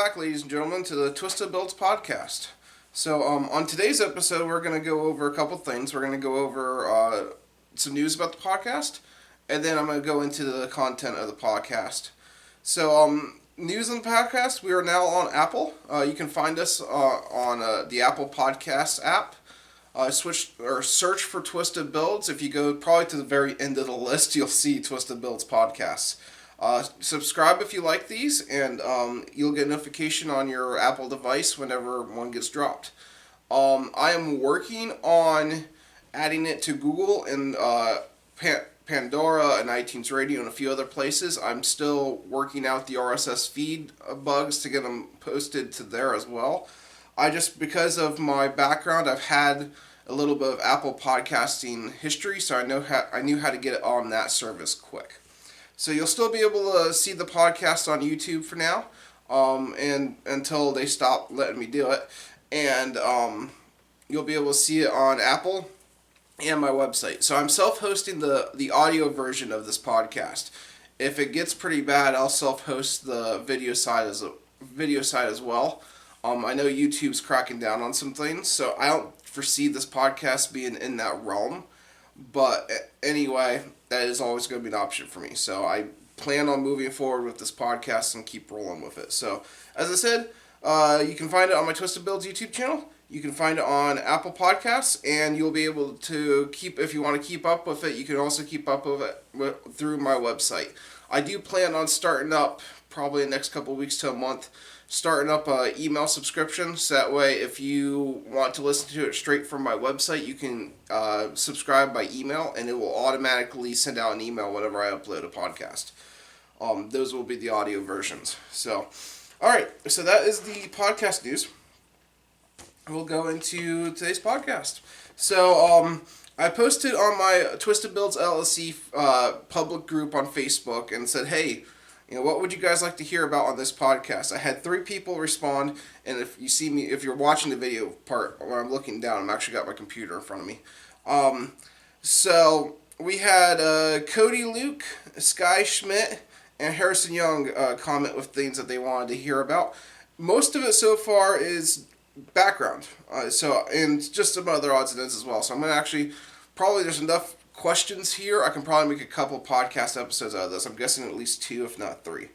back, ladies and gentlemen, to the Twisted Builds podcast. So, on today's episode, we're going to go over a couple things. We're going to go over some news about the podcast, and then I'm going to go into the content of the podcast. So, news on the podcast, we are now on Apple. You can find us on the Apple Podcasts app. Search for Twisted Builds. If you go probably to the very end of the list, you'll see Twisted Builds podcasts. Subscribe if you like these, and you'll get a notification on your Apple device whenever one gets dropped. I am working on adding it to Google and Pandora and iTunes Radio and a few other places. I'm still working out the RSS feed bugs to get them posted to there as well. Because of my background, I've had a little bit of Apple podcasting history, so I knew how to get it on that service quick. So you'll still be able to see the podcast on YouTube for now, and until they stop letting me do it, and you'll be able to see it on Apple and my website. So I'm self-hosting the audio version of this podcast. If it gets pretty bad, I'll self-host the video side as well. I know YouTube's cracking down on some things, so I don't foresee this podcast being in that realm. But anyway, that is always going to be an option for me. So I plan on moving forward with this podcast and keep rolling with it. So, as I said, you can find it on my Twisted Builds YouTube channel. You can find it on Apple Podcasts, and you'll be able to if you want to keep up with it, you can also keep up with it through my website. I do plan on starting up, probably the next couple of weeks to a month, starting up an email subscription, so that way if you want to listen to it straight from my website, you can subscribe by email, and it will automatically send out an email whenever I upload a podcast. Those will be the audio versions. So, alright, so that is the podcast news. We'll go into today's podcast. So, I posted on my Twisted Builds LLC public group on Facebook and said, hey, what would you guys like to hear about on this podcast? I had 3 people respond, and if you're watching the video part, when I'm looking down, I'm actually got my computer in front of me. So we had Cody Luke, Sky Schmidt, and Harrison Young comment with things that they wanted to hear about. Most of it so far is background, and just some other odds and ends as well. So I'm going to probably there's enough questions here. I can probably make a couple podcast episodes out of this. I'm guessing at least 2, if not 3.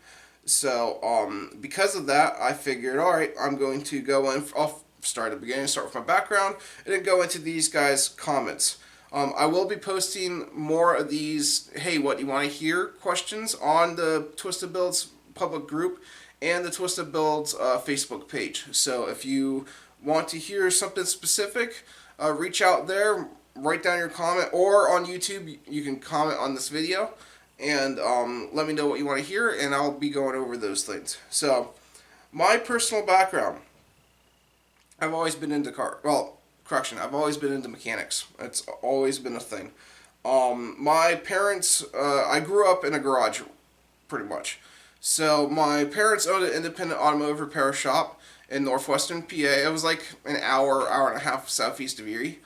So, because of that, I figured, alright, I'm going to go in. I'll start at the beginning, start with my background, and then go into these guys' comments. I will be posting more of these, hey, what do you want to hear questions on the Twisted Builds public group and the Twisted Builds Facebook page. So, if you want to hear something specific, reach out there. Write down your comment, or on YouTube, you can comment on this video, and let me know what you want to hear, and I'll be going over those things. So, my personal background, I've always been into I've always been into mechanics. It's always been a thing. My parents, I grew up in a garage, pretty much. So, my parents owned an independent automotive repair shop in northwestern PA. It was like an hour and a half southeast of Erie.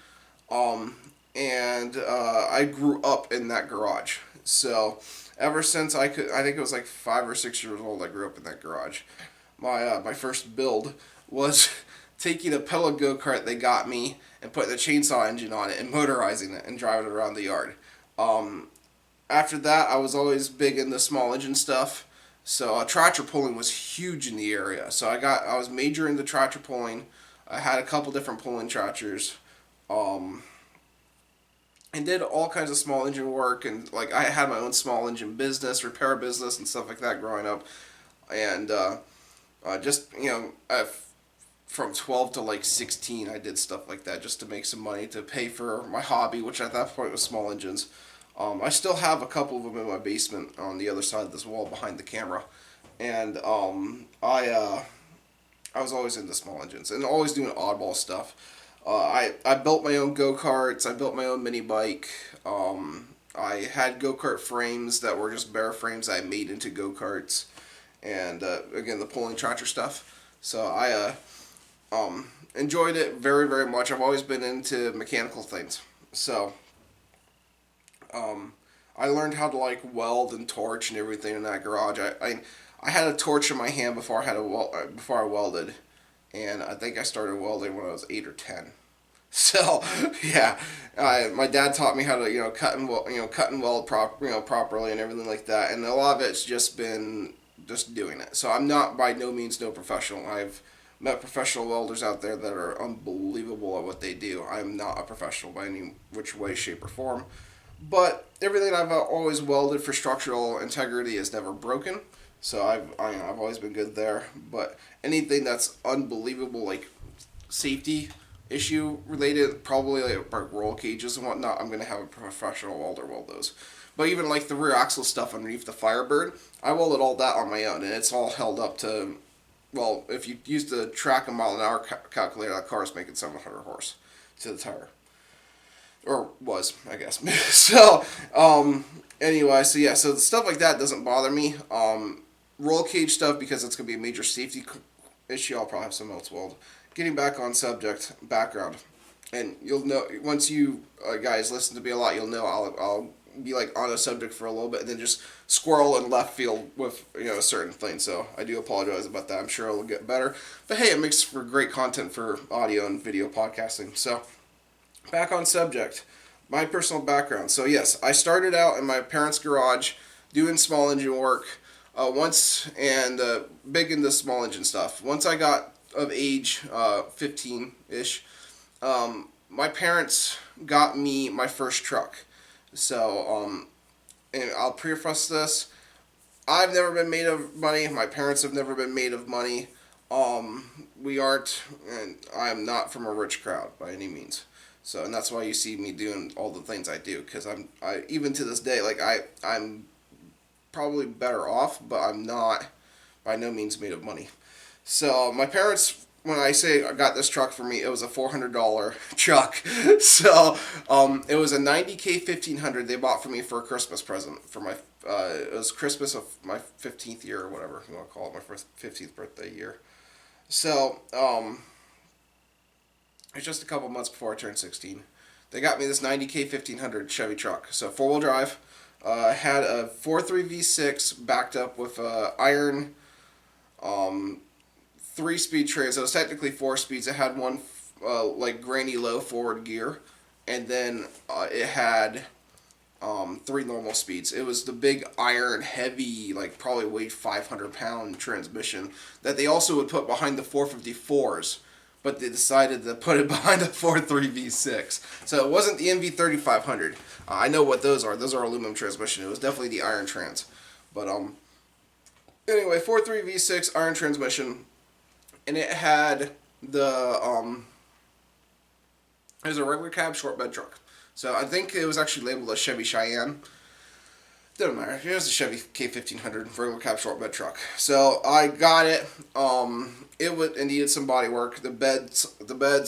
I grew up in that garage. So, ever since I think it was like 5 or 6 years old, I grew up in that garage. My first build was taking a pedal go-kart they got me and putting a chainsaw engine on it and motorizing it and driving it around the yard. After that, I was always big into small engine stuff. So, tractor pulling was huge in the area. So, I was major into tractor pulling. I had a couple different pulling tractors. And did all kinds of small engine work, and I had my own small engine business, repair business, and stuff like that growing up. And from 12 to 16, I did stuff like that just to make some money to pay for my hobby, which at that point was small engines. I still have a couple of them in my basement on the other side of this wall behind the camera, and I was always into small engines and always doing oddball stuff. I built my own go-karts. I built my own mini bike. I had go-kart frames that were just bare frames I made into go-karts. And, again, the pulling tractor stuff. So I enjoyed it very, very much. I've always been into mechanical things. So I learned how to weld and torch and everything in that garage. I had a torch in my hand before before I welded, and I think I started welding when I was 8 or 10. So yeah, my dad taught me how to cut and weld properly and everything like that, and a lot of it's just been just doing it. So I'm not by no means no professional. I've met professional welders out there that are unbelievable at what they do. I'm not a professional by any which way, shape, or form, but everything I've always welded for structural integrity is never broken. So I've always been good there. But anything that's unbelievable, like safety issue related, probably like roll cages and whatnot, I'm gonna have a professional welder weld those. But even like the rear axle stuff underneath the Firebird, I welded all that on my own, and it's all held up to, well, if you use the track a mile an hour calculator, that car is making 700 horse to the tire, or was, I guess. So anyway, so yeah, so stuff like that doesn't bother me. Roll cage stuff, because it's gonna be a major safety issue, I'll probably have some else weld. Getting back on subject, background, and you'll know once you guys listen to me a lot, you'll know I'll be like on a subject for a little bit and then just squirrel in left field with a certain thing. So I do apologize about that. I'm sure it'll get better, but hey, it makes for great content for audio and video podcasting. So back on subject, my personal background. So yes, I started out in my parents' garage doing small engine work once, and big into small engine stuff. Once I got of age, 15-ish, my parents got me my first truck. So, and I'll preface this, I've never been made of money. My parents have never been made of money. We aren't, and I'm not from a rich crowd by any means. So, and that's why you see me doing all the things I do, because I even to this day, like I'm probably better off, but I'm not by no means made of money. So my parents, when I say I got this truck for me, it was a $400 truck. So it was a 90K 1500 they bought for me for a Christmas present for my it was Christmas of my 15th year or whatever you want to call it, my first 15th birthday year. So it's just a couple months before I turned 16. They got me this 90K 1500 Chevy truck. So 4-wheel drive. Had a 4.3 V6 backed up with iron 3-speed trans. It was technically 4 speeds. It had one like granny low forward gear, and then it had 3 normal speeds. It was the big iron heavy, like probably weighed 500-pound transmission that they also would put behind the 454s, but they decided to put it behind a 4.3 V6. So it wasn't the MV 3500. I know what those are. Those are aluminum transmission. It was definitely the iron trans. But anyway, 4.3 V6 iron transmission. And it had it was a regular cab short bed truck. So I think it was actually labeled a Chevy Cheyenne. Doesn't matter. It was a Chevy K1500 regular cab short bed truck. So I got it. It needed some body work. The beds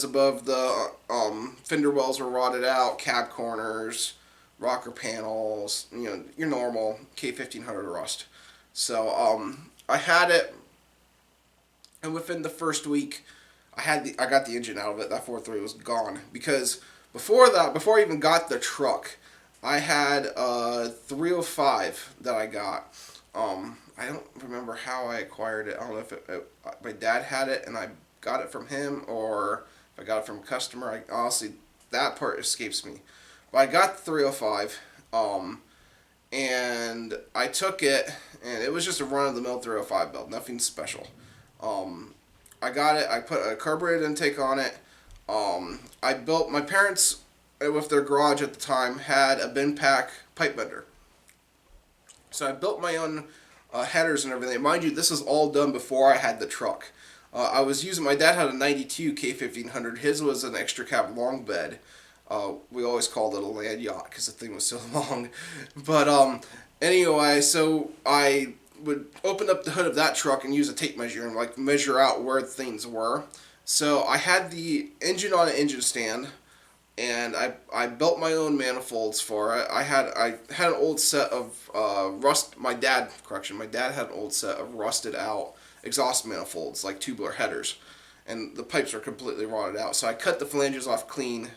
above the fender wells were rotted out. Cab corners, rocker panels. Your normal K1500 rust. So I had it. And within the first week, I got the engine out of it. That 4.3 was gone, because before I even got the truck, I had a 305 that I got. I don't remember how I acquired it. I don't know if my dad had it and I got it from him, or if I got it from a customer. Honestly, that part escapes me. But I got the 305, and I took it, and it was just a run-of-the-mill 305 build, nothing special. I got it. I put a carbureted intake on it. I built, my parents, with their garage at the time, had a bin pack pipe bender. So I built my own headers and everything. Mind you, this is all done before I had the truck. My dad had a 92 K1500. His was an extra cab long bed. We always called it a land yacht because the thing was so long. But anyway, so I would open up the hood of that truck and use a tape measure and like measure out where things were. So I had the engine on an engine stand, and I built my own manifolds for it. I had an old set of my dad had an old set of rusted out exhaust manifolds, like tubular headers, and the pipes were completely rotted out. So I cut the flanges off clean,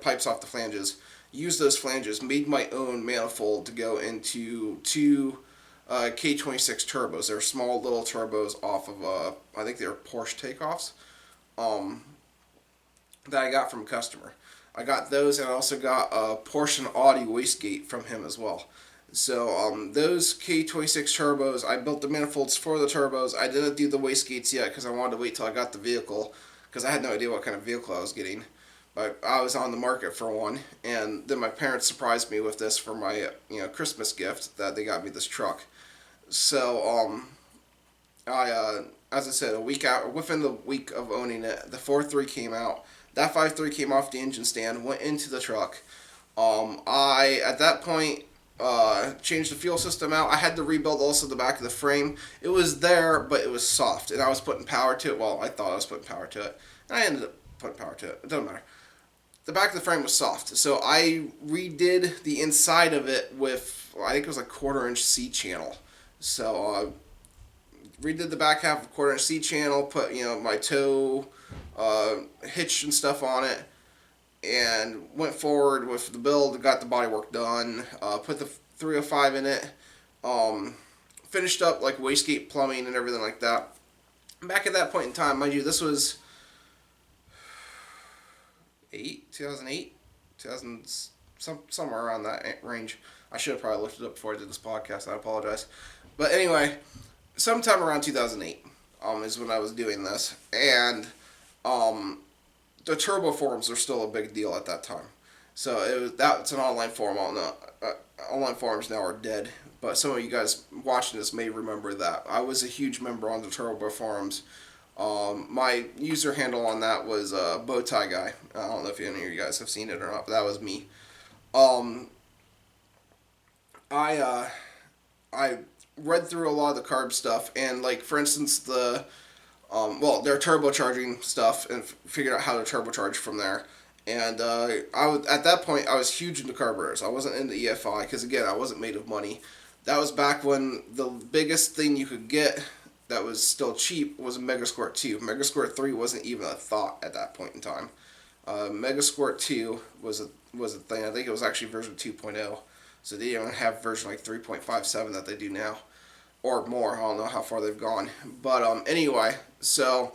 pipes off the flanges, used those flanges, made my own manifold to go into two K26 turbos. They're small little turbos off of, I think they're Porsche takeoffs, um, that I got from a customer. I got those, and I also got a Porsche and Audi wastegate from him as well. So those K26 turbos, I built the manifolds for the turbos. I didn't do the wastegates yet because I wanted to wait till I got the vehicle, because I had no idea what kind of vehicle I was getting. But I was on the market for one, and then my parents surprised me with this for my Christmas gift, that they got me this truck. So as I said, a week out, within the week of owning it, the 4.3 came out. That 5.3 came off the engine stand, went into the truck. I at that point changed the fuel system out. I had to rebuild also the back of the frame. It was there, but it was soft, and I was putting power to it. Well, I thought I was putting power to it, and I ended up putting power to it. It doesn't matter. The back of the frame was soft, so I redid the inside of it with, I think it was a 1/4 inch C channel. So redid the back half of 1/4 inch C channel, put my toe hitch and stuff on it, and went forward with the build. Got the bodywork done. Put the 305 in it. Finished up like wastegate plumbing and everything like that. Back at that point in time, mind you, this was 2008, 2000, somewhere around that range. I should have probably looked it up before I did this podcast. I apologize. But anyway, sometime around 2008 is when I was doing this, and the turbo forums are still a big deal at that time. So that's an online forum. Online forums now are dead, but some of you guys watching this may remember that. I was a huge member on the turbo forums. My user handle on that was Bowtie Guy. I don't know if any of you guys have seen it or not, but that was me. I read through a lot of the carb stuff, and like for instance their turbocharging stuff, and figured out how to turbocharge from there. And at that point I was huge into carburetors. I wasn't into EFI because again I wasn't made of money. That was back when the biggest thing you could get that was still cheap was a Megasquirt 2. Megasquirt 3 wasn't even a thought at that point in time. Megasquirt 2 was a thing. I think it was actually version 2.0. So they don't have version like 3.57 that they do now, or more. I don't know how far they've gone. But anyway, so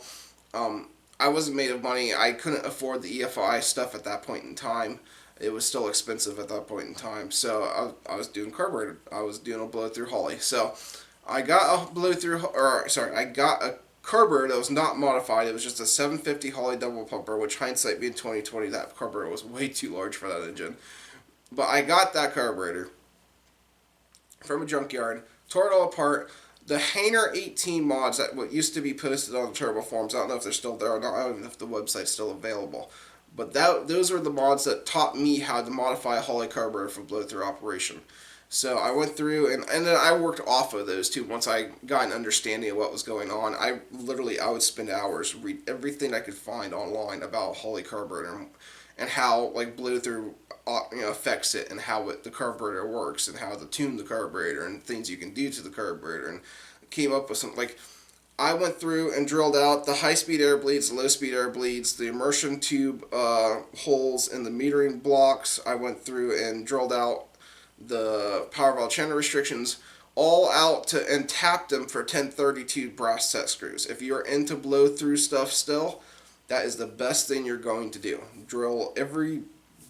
I wasn't made of money. I couldn't afford the EFI stuff at that point in time. It was still expensive at that point in time. So I was doing carburetor. I was doing a blow through Holley. So I got I got a carburetor that was not modified. It was just a 750 Holley double pumper, which hindsight being 2020, that carburetor was way too large for that engine. But I got that carburetor from a junkyard, tore it all apart. The Hainer 18 mods that what used to be posted on the turbo forums, I don't know if they're still there or not. I don't even know if the website's still available. But those were the mods that taught me how to modify a Holley carburetor for blow-through operation. So I went through, and then I worked off of those too. Once I got an understanding of what was going on, I would spend hours, read everything I could find online about a Holley carburetor and how like blow-through affects it, and how the carburetor works, and how to tune the carburetor, and things you can do to the carburetor, and came up with some like. I went through and drilled out the high-speed air bleeds, the low-speed air bleeds, the immersion tube holes in the metering blocks. I went through and drilled out the power valve channel restrictions, all out and tapped them for 1032 brass set screws. If you're into blow-through stuff still, that is the best thing you're going to do. Drill every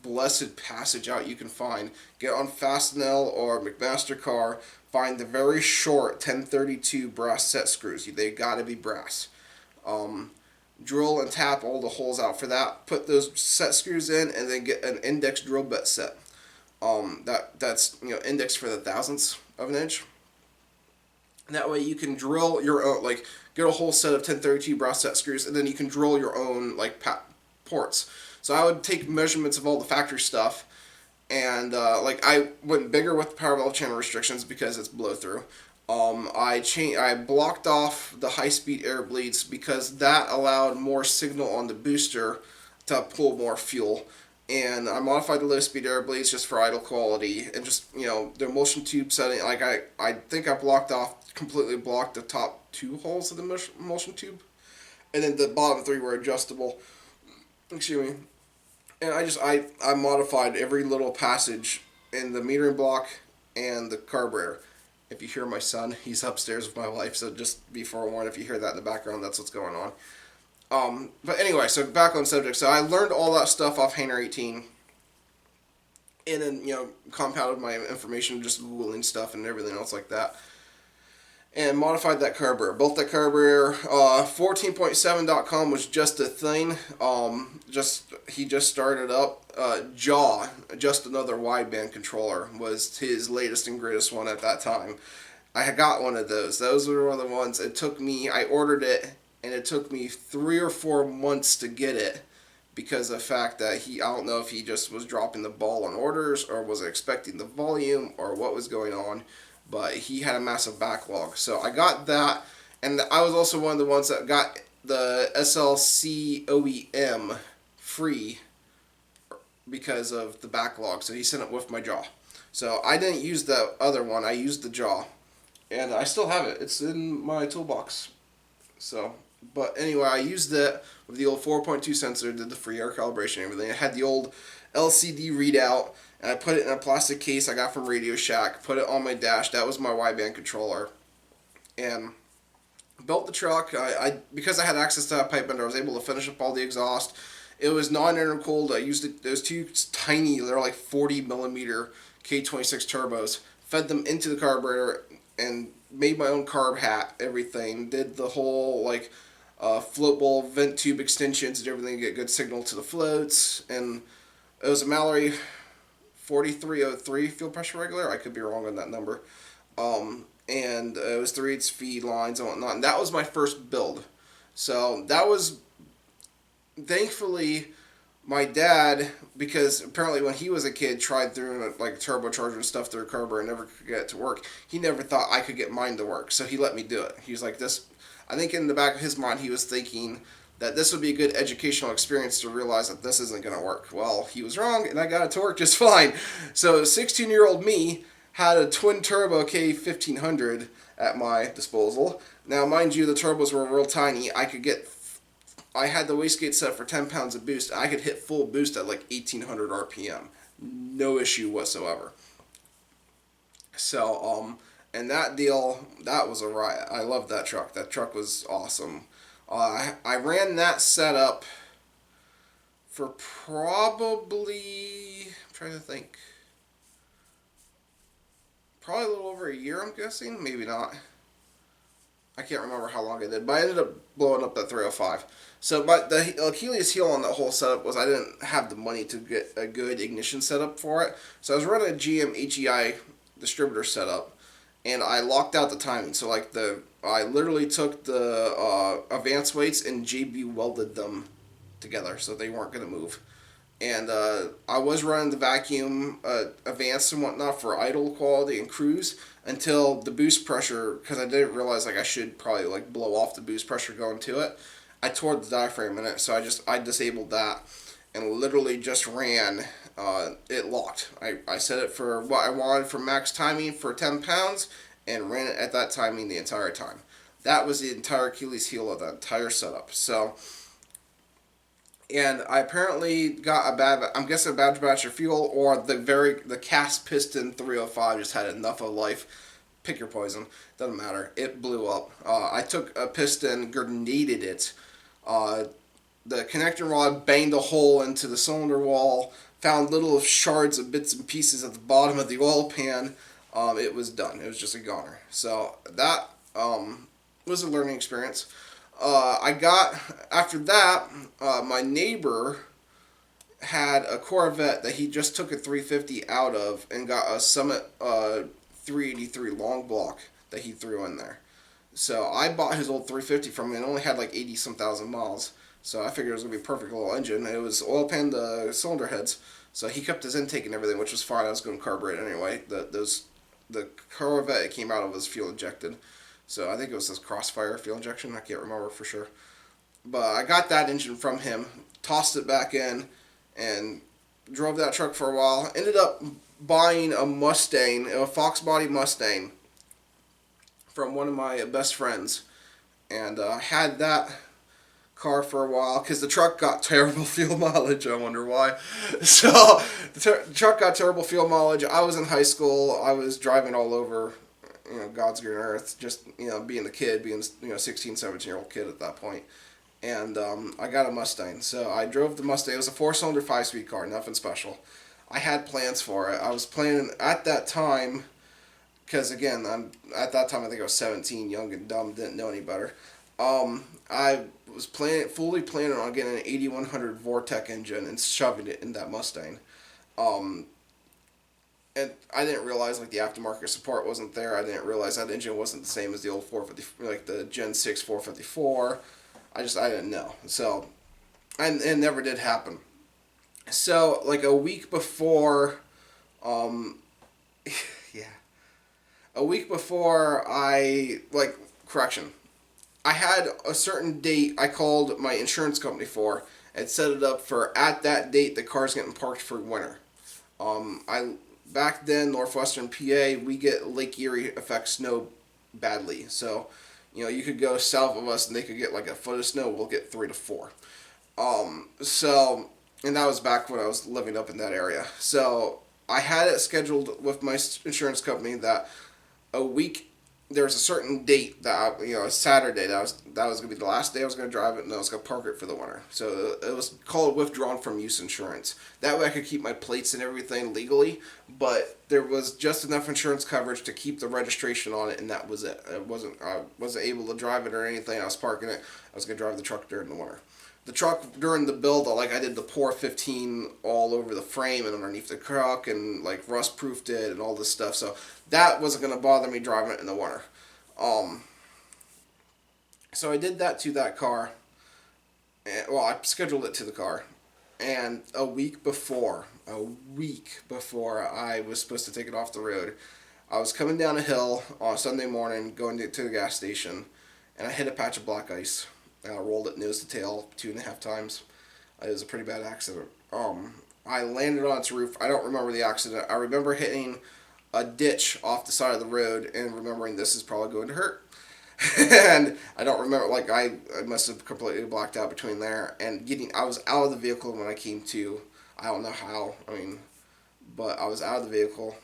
blessed passage out you can find. Get on Fastenal or McMaster-Carr. Find the very short 1032 brass set screws. They gotta be brass. Drill and tap all the holes out for that. Put those set screws in, and then get an index drill bit set. That's index for the thousandths of an inch. And that way you can drill your own, like get a whole set of 1032 brass set screws, and then you can drill your own like ports. So I would take measurements of all the factory stuff, and I went bigger with the power valve channel restrictions because it's blow through. I blocked off the high speed air bleeds because that allowed more signal on the booster to pull more fuel. And I modified the low speed air bleeds just for idle quality, and just the emulsion tube setting. Like I think I completely blocked the top 2 holes of the emulsion tube, and then the bottom 3 were adjustable. Excuse me. And I modified every little passage in the metering block and the carburetor, If you hear my son, he's upstairs with my wife, so just be forewarned if you hear that in the background, that's what's going on. But anyway, so back on subject. So I learned all that stuff off Hainer 18, and then, compounded my information just Googling stuff and everything else like that. And modified that carburetor. Built that carburetor. 14.7.com was just a thing. He just started up. Jaw, just another wideband controller, was his latest and greatest one at that time. I had got one of those. Those were one of the ones. I ordered it, and it took me 3 or 4 months to get it, because of the fact that I don't know if he just was dropping the ball on orders, or was expecting the volume, or what was going on, but he had a massive backlog. So I got that, and I was also one of the ones that got the SLC OEM free because of the backlog, so he sent it with my Jaw. So I didn't use the other one, I used the Jaw, and I still have it. It's in my toolbox. So, but anyway, I used it with the old 4.2 sensor, did the free air calibration and everything. I had the old LCD readout, and I put it in a plastic case I got from Radio Shack, put it on my dash. That was my wideband controller. And built the truck. Because I had access to that pipe bender, I was able to finish up all the exhaust. It was non-intercooled. I used those two tiny, they're like 40 millimeter K26 turbos. Fed them into the carburetor and made my own carb hat, everything. Did the whole float bowl vent tube extensions and everything to get good signal to the floats. And it was a Mallory 4303 fuel pressure regulator. I could be wrong on that number. And it was 3/8 feed lines and whatnot. And that was my first build. So that was, thankfully, my dad, because apparently when he was a kid, tried through turbocharger and stuff through a carburetor and never could get it to work. He never thought I could get mine to work, so he let me do it. He was like, this, I think in the back of his mind he was thinking that this would be a good educational experience to realize that this isn't going to work. Well, he was wrong, and I got it to work just fine. So 16-year-old me had a twin-turbo K1500 at my disposal. Now, mind you, the turbos were real tiny. I had the wastegate set for 10 pounds of boost. I could hit full boost at 1,800 RPM. No issue whatsoever. So, and that deal, that was a riot. I loved that truck. That truck was awesome. I ran that setup for probably, I'm trying to think, probably a little over a year, I'm guessing. Maybe not. I can't remember how long I did, but I ended up blowing up that 305. So, but the Achilles heel on that whole setup was I didn't have the money to get a good ignition setup for it. So I was running a GM HEI distributor setup, and I locked out the timing. So I literally took the advance weights and JB welded them together so they weren't going to move. And I was running the vacuum advance and whatnot for idle quality and cruise until the boost pressure, because I didn't realize I should probably blow off the boost pressure going to it. I tore the diaphragm in it, so I disabled that and literally just ran. It locked. I set it for what I wanted for max timing for 10 pounds and ran it at that timing the entire time. That was the entire Achilles heel of that entire setup. So, and I apparently got I'm guessing a bad batch of fuel, or the cast piston 305 just had enough of life. Pick your poison. Doesn't matter. It blew up. I took a piston, grenaded it. The connector rod banged a hole into the cylinder wall. Found little shards of bits and pieces at the bottom of the oil pan. It was done. It was just a goner. So that was a learning experience. After that, my neighbor had a Corvette that he just took a 350 out of and got a Summit 383 long block that he threw in there. So I bought his old 350 from him. It only had 80-some thousand miles. So I figured it was going to be a perfect little engine. It was oil panned the cylinder heads. So he kept his intake and everything, which was fine. I was going to carburet anyway. The Corvette it came out of was fuel injected. So I think it was this Crossfire fuel injection. I can't remember for sure. But I got that engine from him, tossed it back in, and drove that truck for a while. Ended up buying a Mustang, a Fox body Mustang, from one of my best friends. And I had that car for a while because the truck got terrible fuel mileage. I wonder why. So the truck got terrible fuel mileage. I was in high school. I was driving all over, God's green earth, just being a kid, being 16, 17-year-old kid at that point. And I got a Mustang. So I drove the Mustang. It was a 4-cylinder 5-speed car, nothing special. I had plans for it. I was planning at that time, because again, at that time I think I was 17, young and dumb, didn't know any better. I was fully planning on getting an 8100 Vortec engine and shoving it in that Mustang. Um, and I didn't realize the aftermarket support wasn't there. I didn't realize that engine wasn't the same as the old 450, like the Gen 6 454. I didn't know. So, and it never did happen. So, a week before, yeah, a week before correction, I had a certain date I called my insurance company for and set it up for at that date the car's getting parked for winter. Back then, northwestern PA, we get Lake Erie effect snow badly. So, you could go south of us and they could get a foot of snow. We'll get 3 to 4. And that was back when I was living up in that area. So I had it scheduled with my insurance company that a week, there was a certain date that a Saturday that was going to be the last day I was going to drive it, and I was going to park it for the winter. So it was called withdrawn from use insurance. That way I could keep my plates and everything legally, but there was just enough insurance coverage to keep the registration on it, and that was it. I wasn't able to drive it or anything. I was parking it. I was going to drive the truck during the winter. The truck during the build, I did the Pour 15 all over the frame and underneath the truck, and rust proofed it and all this stuff. So that wasn't going to bother me driving it in the winter. So I did that to that car. I scheduled it to the car, and a week before I was supposed to take it off the road, I was coming down a hill on a Sunday morning, going to the gas station, and I hit a patch of black ice. I rolled it nose to tail 2.5 times. It was a pretty bad accident. I landed on its roof. I don't remember the accident. I remember hitting a ditch off the side of the road and remembering this is probably going to hurt. And I don't remember, I must have completely blacked out between there and I was out of the vehicle when I came to. I don't know how, but I was out of the vehicle.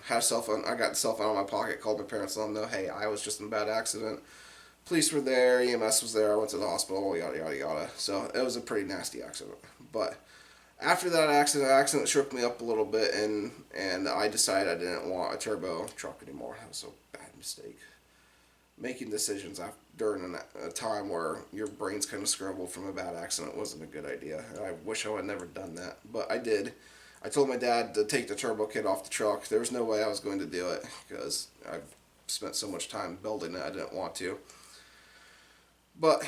Had a cell phone. I got the cell phone out of my pocket, called my parents, let them know, hey, I was just in a bad accident. Police were there, EMS was there, I went to the hospital, yada, yada, yada. So it was a pretty nasty accident. But after that accident, the accident shook me up a little bit, and I decided I didn't want a turbo truck anymore. That was a bad mistake. Making decisions during a time where your brain's kind of scrambled from a bad accident wasn't a good idea. I wish I had never done that, but I did. I told my dad to take the turbo kit off the truck. There was no way I was going to do it because I've spent so much time building it, I didn't want to. But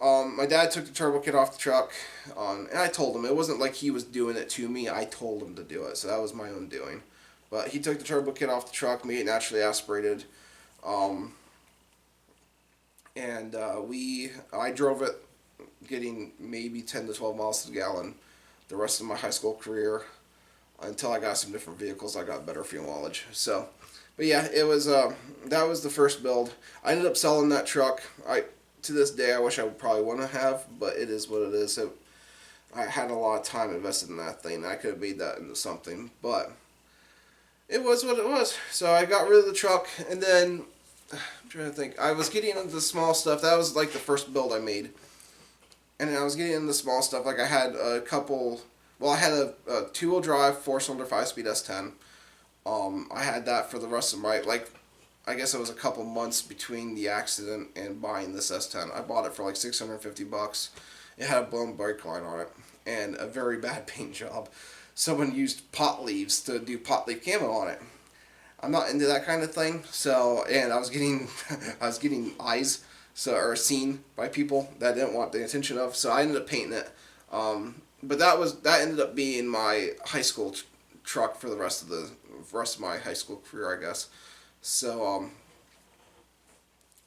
my dad took the turbo kit off the truck, and I told him. It wasn't like he was doing it to me. I told him to do it, so that was my own doing. But he took the turbo kit off the truck, made it naturally aspirated, and I drove it, getting maybe 10 to 12 miles to the gallon the rest of my high school career until I got some different vehicles. I got better fuel mileage. So, but yeah, it was that was the first build. I ended up selling that truck. To this day, I wish I probably wouldn't have, but it is what it is. I had a lot of time invested in that thing. I could have made that into something, but it was what it was. So I got rid of the truck, and then I'm trying to think. I was getting into the small stuff. That was the first build I made, and I was getting into the small stuff. I had a couple. Well, I had a 2-wheel drive 4-cylinder 5-speed S10. I had that for the rest of my I guess it was a couple months between the accident and buying this S10. I bought it for $650. It had a blown brake line on it and a very bad paint job. Someone used pot leaves to do pot leaf camo on it. I'm not into that kind of thing. So, and I was getting eyes or seen by people that I didn't want the attention of. So I ended up painting it. But that ended up being my high school truck for the rest of my high school career, I guess. So,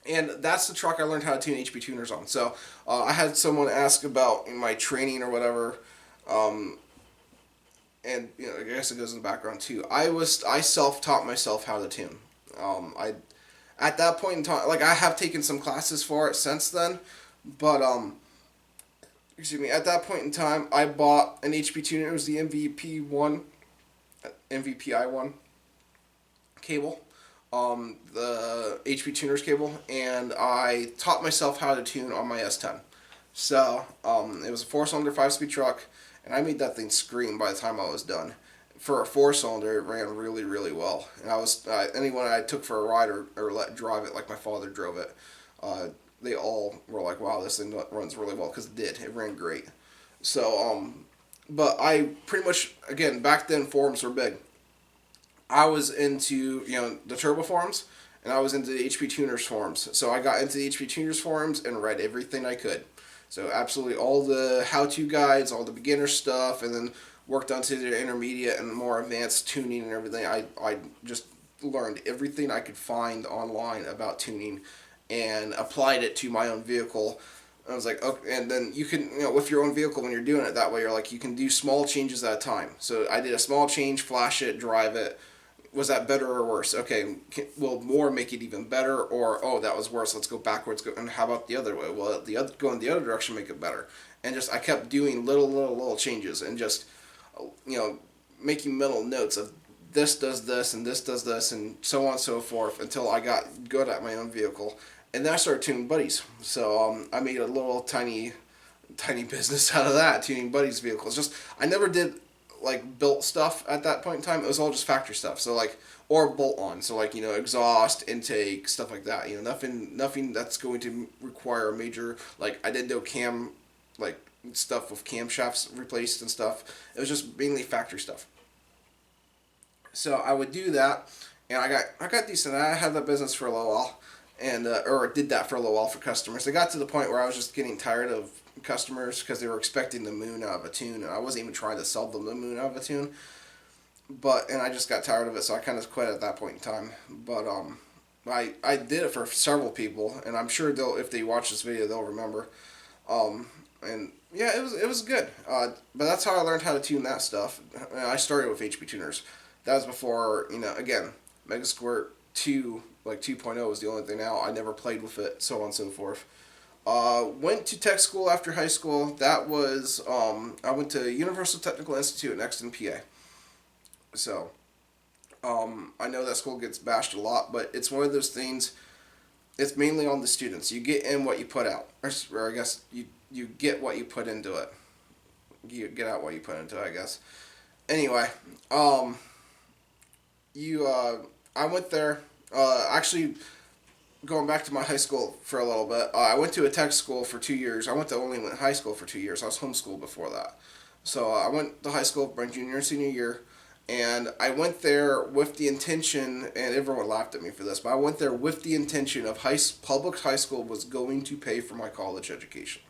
and that's the truck I learned how to tune HP tuners on. So, I had someone ask about my training or whatever, and I guess it goes in the background too. I self-taught myself how to tune. At that point in time, I have taken some classes for it since then, but at that point in time, I bought an HP tuner. It was the MVP1 cable. the HP tuner's cable, and I taught myself how to tune on my S10. So it was a 4-cylinder 5-speed truck, and I made that thing scream by the time I was done. For a 4-cylinder, it ran really, really well. And anyone I took for a ride or let drive it, like my father drove it, they all were like, "Wow, this thing runs really well," because it did. It ran great. So but I pretty much, again, back then forums were big. I was into, the turbo forums, and I was into the HP tuners forums. So I got into the HP tuners forums and read everything I could. So absolutely all the how-to guides, all the beginner stuff, and then worked onto the intermediate and more advanced tuning and everything. I just learned everything I could find online about tuning and applied it to my own vehicle. I was like, okay, and then you can, with your own vehicle, when you're doing it that way, you're like, you can do small changes at a time. So I did a small change, flash it, drive it. Was that better or worse? Okay, will more make it even better? Or, oh, that was worse, let's go backwards. And how about the other way? Well, go in the other direction, make it better. And just, I kept doing little changes and just, making mental notes of this does this and this does this and so on and so forth until I got good at my own vehicle. And then I started tuning buddies. So I made a little tiny business out of that, tuning buddies' vehicles. Just, I never did like built stuff at that point in time. It was all just factory stuff. So like, or bolt on. So like, exhaust, intake, stuff like that. Nothing that's going to require a major, like I didn't do cam, like stuff with camshafts replaced and stuff. It was just mainly factory stuff. So I would do that, and I got decent. I had that business for a little while, and or did that for a little while for customers. I got to the point where I was just getting tired of customers because they were expecting the moon out of a tune, and I wasn't even trying to sell them the moon out of a tune. And I just got tired of it, so I kind of quit at that point in time. But I did it for several people, and I'm sure if they watch this video, they'll remember. And yeah, it was good. But that's how I learned how to tune that stuff. I started with HP tuners. That was before, again, Mega Squirt 2, like 2.0 was the only thing out. I never played with it, so on and so forth. Went to tech school after high school. That was, I went to Universal Technical Institute in Exton, PA. So, I know that school gets bashed a lot, but it's one of those things, it's mainly on the students. You get in what you put out. Or I guess you get what you put into it. You get out what you put into it, I guess. Anyway, I went there, actually, going back to my high school for a little bit, I went to a tech school for 2 years. I went to only high school for 2 years. I was homeschooled before that. So I went to high school my junior and senior year, and I went there with the intention, and everyone laughed at me for this, but I went there with the intention of public high school was going to pay for my college education.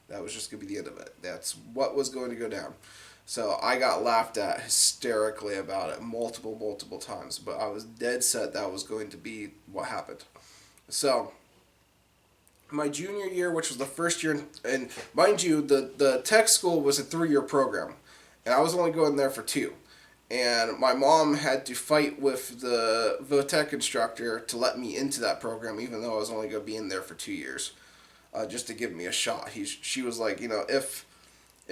That was just going to be the end of it. That's what was going to go down. So I got laughed at hysterically about it multiple times, but I was dead set that was going to be what happened. So my junior year, which was the first year, and mind you, the tech school was a 3-year program, and I was only going there for 2. And my mom had to fight with the Votech instructor to let me into that program, even though I was only going to be in there for 2 years, just to give me a shot. She was like, if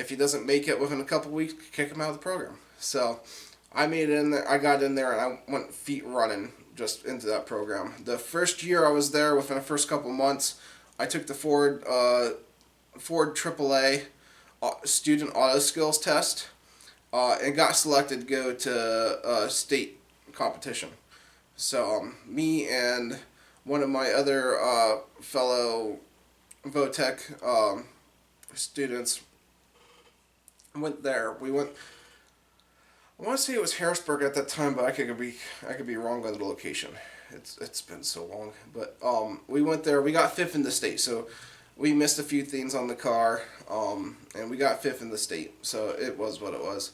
he doesn't make it within a couple weeks, kick him out of the program. So I made it in there. I got in there and I went feet running just into that program. The first year I was there, within the first couple months, I took the Ford AAA student auto skills test and got selected to go to state competition. So me and one of my other fellow Votech students went there. I want to say it was Harrisburg at that time, but I could be wrong on the location. It's been so long, but we went there. We got 5th in the state, so we missed a few things on the car, and we got 5th in the state. So it was what it was.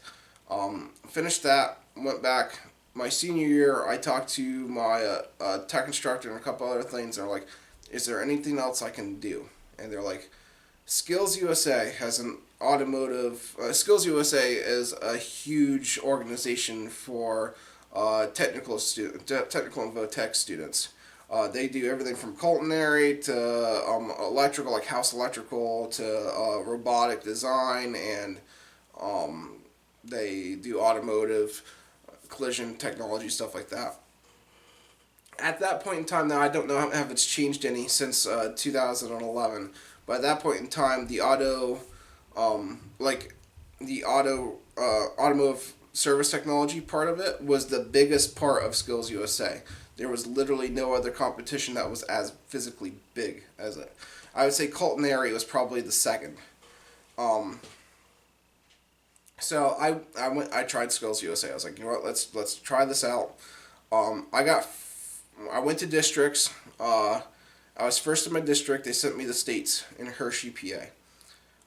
Finished that. Went back. My senior year, I talked to my tech instructor and a couple other things. They're like, "Is there anything else I can do?" And they're like, Skills USA has an automotive. Skills USA is a huge organization for technical and vo-tech students. They do everything from culinary to electrical, like house electrical, to robotic design, and they do automotive, collision technology, stuff like that. At that point in time, now I don't know if it's changed any since 2011, but at that point in time, the like automotive service technology part of it was the biggest part of Skills USA. There was literally no other competition that was as physically big as it. I would say Colton Area was probably the second. Um, so I tried Skills USA. I was like, you know what, let's try this out. I went to districts. I was first in my district. They sent me to states in Hershey, PA.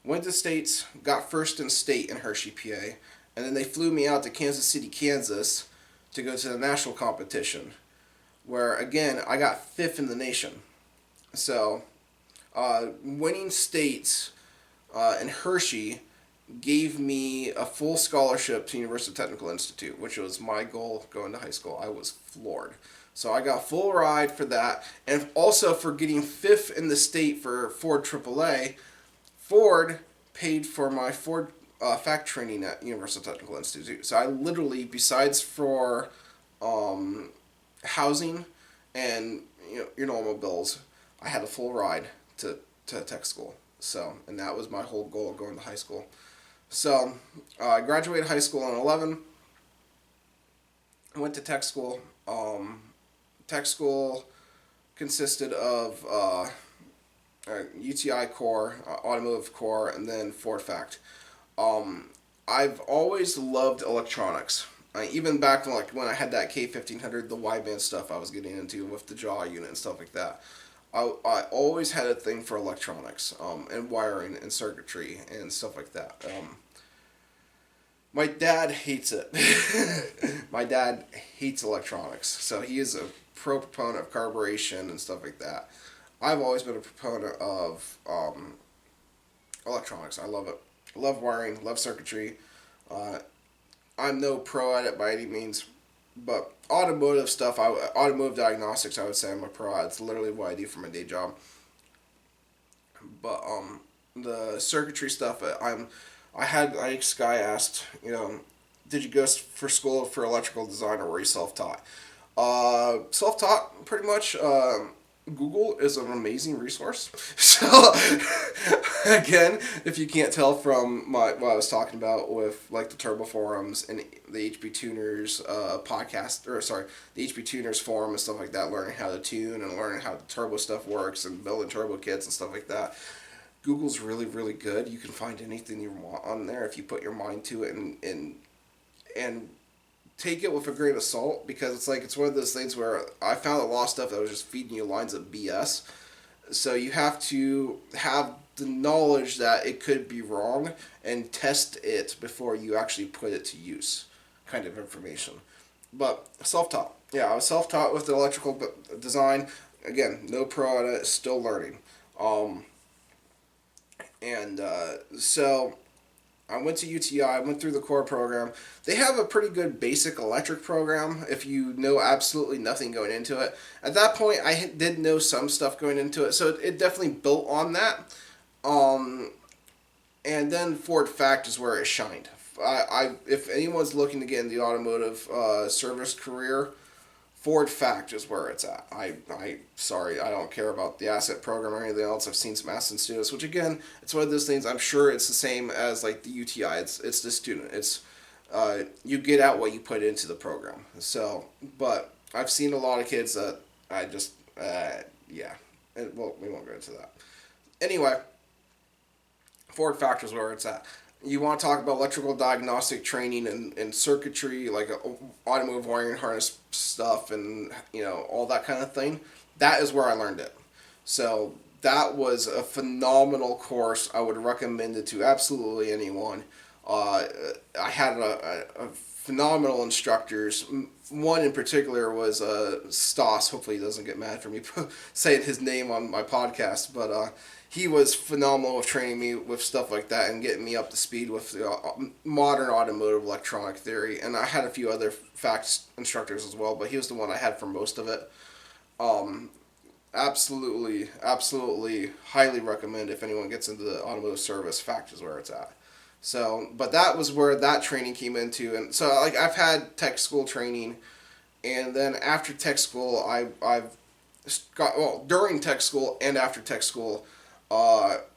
Went to states, got first in state in Hershey, PA, and then they flew me out to Kansas City, Kansas, to go to the national competition, where again I got fifth in the nation. So, winning states in Hershey gave me a full scholarship to University Technical Institute, which was my goal going to high school. I was floored. So I got full ride for that, and also for getting fifth in the state for Ford AAA. Ford paid for my Ford fact training at Universal Technical Institute. So I literally, besides for housing and your normal bills, I had a full ride to tech school. So, and that was my whole goal of going to high school. So I graduated high school in 11. I went to tech school. Tech school consisted of UTI core, automotive core, and then Ford Fact. I've always loved electronics. Even back when I had that K1500, the wideband stuff I was getting into with the jaw unit and stuff like that. I always had a thing for electronics and wiring and circuitry and stuff like that. My dad hates it. My dad hates electronics, so he is a proponent of carburation and stuff like that. I've always been a proponent of electronics. I love it. I love wiring, love circuitry. I'm no pro at it by any means, but automotive stuff, automotive diagnostics, I would say I'm a pro at. It's literally what I do for my day job. But the circuitry stuff, this guy asked, did you go for school for electrical design or were you self-taught? Self-taught, pretty much. Google is an amazing resource. So, again, if you can't tell from what I was talking about with like the Turbo forums and the HP Tuners podcast, the HP Tuners forum and stuff like that, learning how to tune and learning how the turbo stuff works and building turbo kits and stuff like that. Google's really, really good. You can find anything you want on there if you put your mind to it and take it with a grain of salt, because it's one of those things where I found a lot of stuff that was just feeding you lines of BS. So you have to have the knowledge that it could be wrong and test it before you actually put it to use, kind of information. But self-taught. Yeah, I was self-taught with the electrical design. Again, no pro at it, still learning. So I went to UTI, I went through the core program. They have a pretty good basic electric program if you know absolutely nothing going into it. At that point, I did know some stuff going into it, so it definitely built on that. And then Ford Fact is where it shined. If anyone's looking to get in the automotive service career, Ford Fact is where it's at. Sorry, I don't care about the asset program or anything else. I've seen some asset students, which again, it's one of those things. I'm sure it's the same as like the UTI. It's the student. It's you get out what you put into the program. So, but I've seen a lot of kids that I just yeah. Well, we won't go into that. Anyway, Ford Fact is where it's at. You want to talk about electrical diagnostic training and circuitry, like automotive wiring harness stuff and, all that kind of thing, that is where I learned it. So that was a phenomenal course. I would recommend it to absolutely anyone. I had a phenomenal instructors. One in particular was Stoss. Hopefully he doesn't get mad for me saying his name on my podcast, but he was phenomenal with training me with stuff like that and getting me up to speed with modern automotive electronic theory. And I had a few other facts instructors as well, but he was the one I had for most of it. Absolutely, highly recommend if anyone gets into the automotive service. Fact is where it's at. So, but that was where that training came into. And so, I've had tech school training And then after tech school, I've got, well, during tech school and after tech school,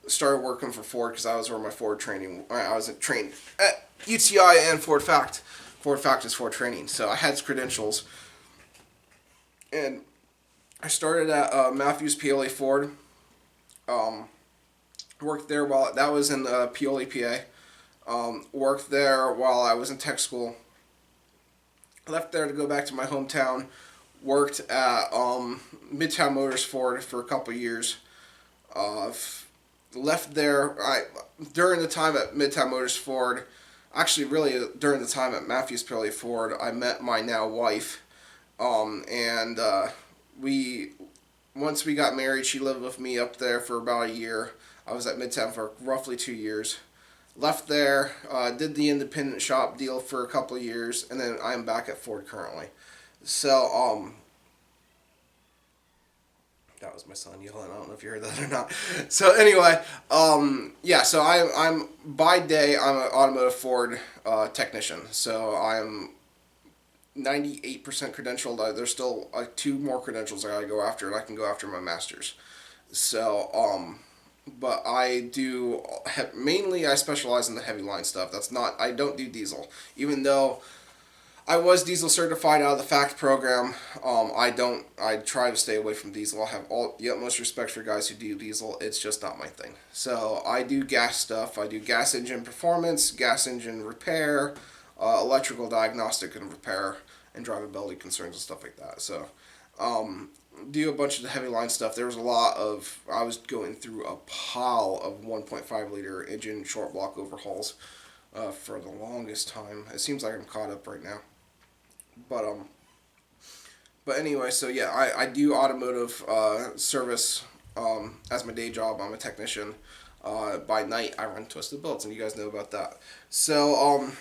started working for Ford because I was where my Ford training. I was trained at UTI and Ford Fact. Ford Fact is Ford training, so I had credentials, and I started at Matthews Pioli Ford. Worked there while that was in Pioli, PA. Worked there while I was in tech school. Left there to go back to my hometown. Worked at Midtown Motors Ford for a couple years. Left there. During the time at Midtown Motors Ford, actually, really during the time at Matthews Pioli Ford, I met my now wife, and we once we got married, she lived with me up there for about a year. I was at Midtown for roughly 2 years. Left there, did the independent shop deal for a couple of years, and then I'm back at Ford currently. So, that was my son yelling. I don't know if you heard that or not. So anyway, yeah. So I'm by day I'm an automotive Ford technician. So I'm 98% credentialed. There's still two more credentials I gotta go after, and I can go after my master's. So but I do mainly I specialize in the heavy line stuff. I don't do diesel, even though I was diesel certified out of the FACT program. I try to stay away from diesel. I have all the utmost respect for guys who do diesel. It's just not my thing. So I do gas stuff. I do gas engine performance, gas engine repair, electrical diagnostic and repair, and drivability concerns and stuff like that. So, do a bunch of the heavy line stuff. There was I was going through a pile of 1.5 liter engine short block overhauls for the longest time. It seems like I'm caught up right now. But anyway, so yeah, I do automotive service as my day job. I'm a technician. By night, I run Twisted Belts, and you guys know about that. So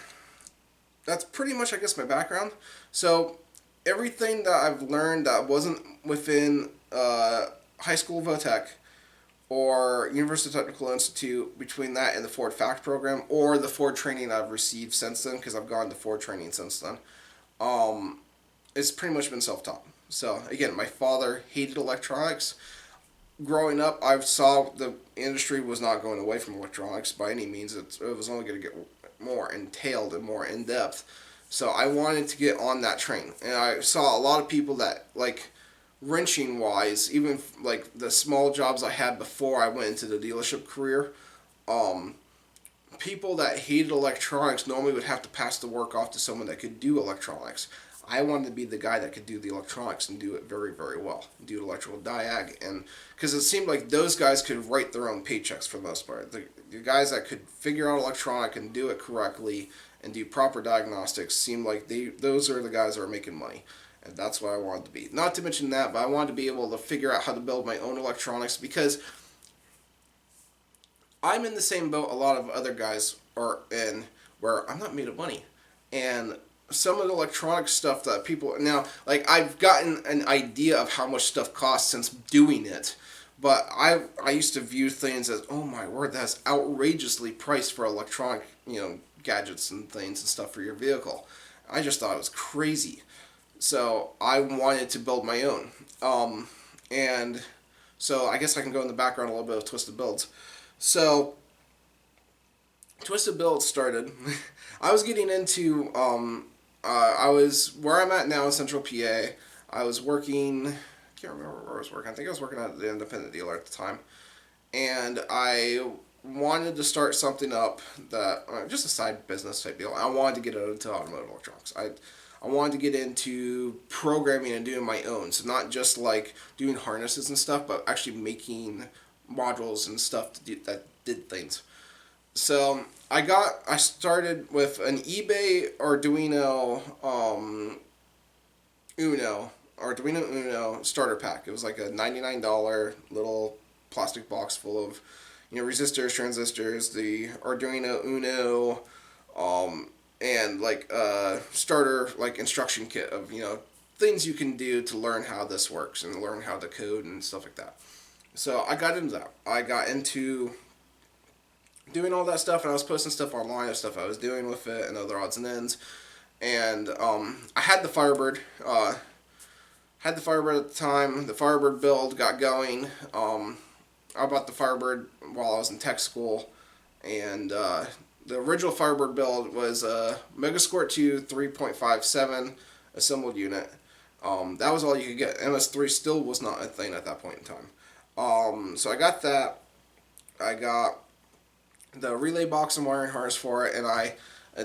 that's pretty much, I guess, my background. So everything that I've learned that wasn't within high school Votech or University Technical Institute, between that and the Ford Fact program, or the Ford training I've received since then, because I've gone to Ford training since then, it's pretty much been self-taught. So again, my father hated electronics. Growing up, I saw the industry was not going away from electronics by any means. It was only going to get more entailed and more in-depth. So I wanted to get on that train. And I saw a lot of people that, like, wrenching wise, even like the small jobs I had before I went into the dealership career, people that hated electronics normally would have to pass the work off to someone that could do electronics. I wanted to be the guy that could do the electronics and do it very, very well. Do electrical diag, and because it seemed like those guys could write their own paychecks for the most part. The guys that could figure out electronic and do it correctly and do proper diagnostics seemed like those are the guys that are making money. And that's what I wanted to be. Not to mention that, but I wanted to be able to figure out how to build my own electronics, because I'm in the same boat a lot of other guys are in, where I'm not made of money. And some of the electronic stuff that people now, like, I've gotten an idea of how much stuff costs since doing it, but I used to view things as, oh my word, that's outrageously priced for electronic, gadgets and things and stuff for your vehicle. I just thought it was crazy. So I wanted to build my own. And so I guess I can go in the background a little bit of Twisted Builds. So Twisted Builds started, I was getting into, I was, where I'm at now in Central PA, I was working, I can't remember where I was working. I think I was working at the independent dealer at the time. And I wanted to start something up that, just a side business type deal. I wanted to get into automotive electronics. I wanted to get into programming and doing my own. So not just like doing harnesses and stuff, but actually making modules and stuff that did things. So I started with an eBay Arduino Uno starter pack. It was like a $99 little plastic box full of resistors, transistors, the Arduino Uno, and like a starter like instruction kit of things you can do to learn how this works and learn how to code and stuff like that. So I got into that. I got into doing all that stuff, and I was posting stuff online of stuff I was doing with it and other odds and ends. and I had the Firebird. Had the Firebird at the time. The Firebird build got going. I bought the Firebird while I was in tech school, and the original Firebird build was a Megasquirt 2 3.57 assembled unit. That was all you could get. MS3 still was not a thing at that point in time. So I got that. I got the relay box and wiring harness for it, and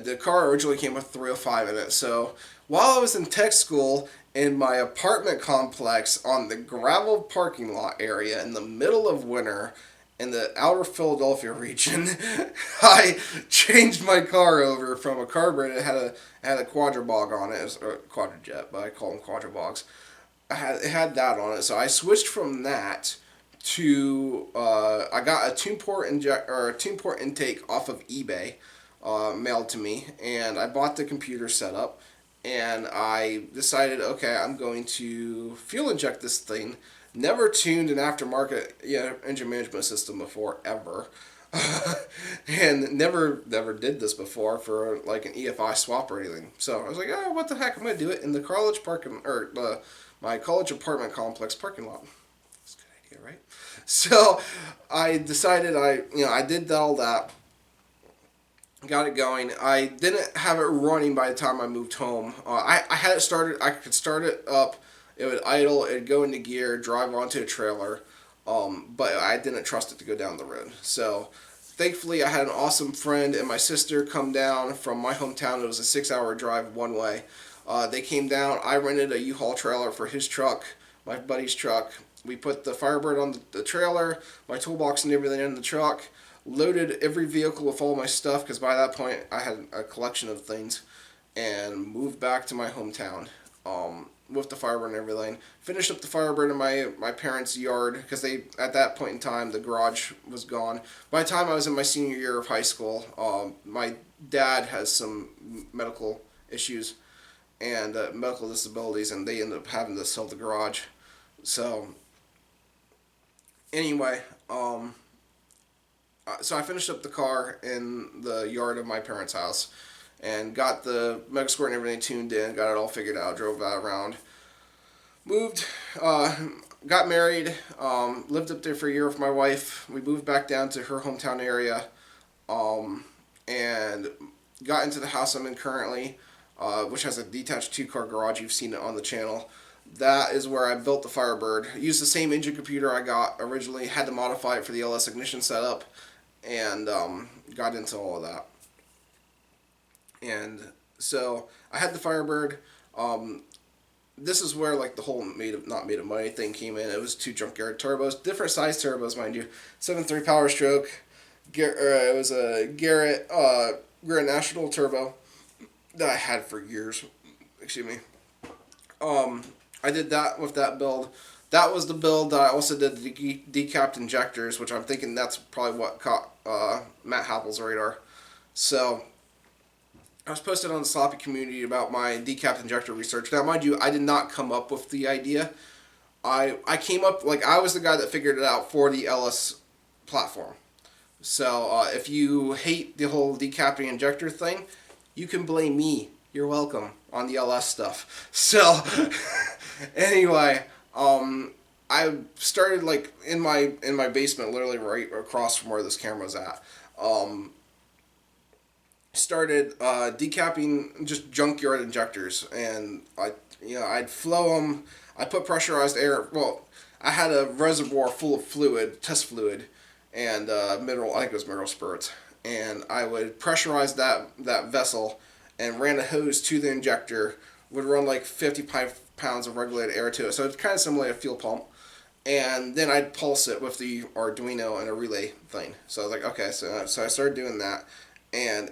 the car originally came with 305 in it. So while I was in tech school in my apartment complex on the gravel parking lot area in the middle of winter in the outer Philadelphia region, I changed my car over from a carburetor. It had a quadribog on it. It was a quadrajet, but I call them quadribogs. It had that on it, so I switched from that to I got a tune port intake off of eBay, mailed to me, and I bought the computer setup, and I decided, okay, I'm going to fuel inject this thing. Never tuned an aftermarket engine management system before, ever. And never did this before for like an EFI swap or anything. So I was like, oh, what the heck, I'm going to do it in the college my college apartment complex parking lot. That's a good idea, right? So I decided I did all that. Got it going. I didn't have it running by the time I moved home. I had it started. I could start it up. It would idle. It'd go into gear, drive onto a trailer. But I didn't trust it to go down the road. So thankfully, I had an awesome friend and my sister come down from my hometown. It was a 6-hour drive one way. They came down. I rented a U-Haul trailer for his truck, my buddy's truck. We put the Firebird on the trailer, my toolbox and everything in the truck. Loaded every vehicle with all my stuff, because by that point I had a collection of things, and moved back to my hometown with the Firebird and everything. Finished up the Firebird in my parents' yard, because at that point in time the garage was gone. By the time I was in my senior year of high school, my dad has some medical issues and medical disabilities, and they ended up having to sell the garage. So anyway, so I finished up the car in the yard of my parents' house and got the Megasquirt and everything tuned in, got it all figured out, drove that around. Moved, got married, lived up there for a year with my wife. We moved back down to her hometown area, and got into the house I'm in currently, which has a detached 2-car garage. You've seen it on the channel. That is where I built the Firebird. I used the same engine computer I got originally, had to modify it for the LS ignition setup, and got into all of that. And so I had the Firebird. This is where like the whole not made of money thing came in. It was 2 junkyard turbos, different size turbos, mind you. 7.3 Power Stroke. It was a Garrett Grand National turbo that I had for years. Excuse me. I did that with that build. That was the build that I also did the decapped injectors, which I'm thinking that's probably what caught Matt Happel's radar. So I was posted on the sloppy community about my decapped injector research. Now, mind you, I did not come up with the idea. I came up, I was the guy that figured it out for the LS platform. So if you hate the whole decapping injector thing, you can blame me. You're welcome on the LS stuff. So anyway, I started in my basement, literally right across from where this camera's at. Started decapping just junkyard injectors, and I'd flow them. I put pressurized air. Well, I had a reservoir full of fluid, test fluid, and mineral. I think it was mineral spirits, and I would pressurize that vessel, and ran a hose to the injector. Would run 55 pounds of regulated air to it, so it's kind of similar to a fuel pump. And then I'd pulse it with the Arduino and a relay thing. So I was like, okay, so I started doing that, and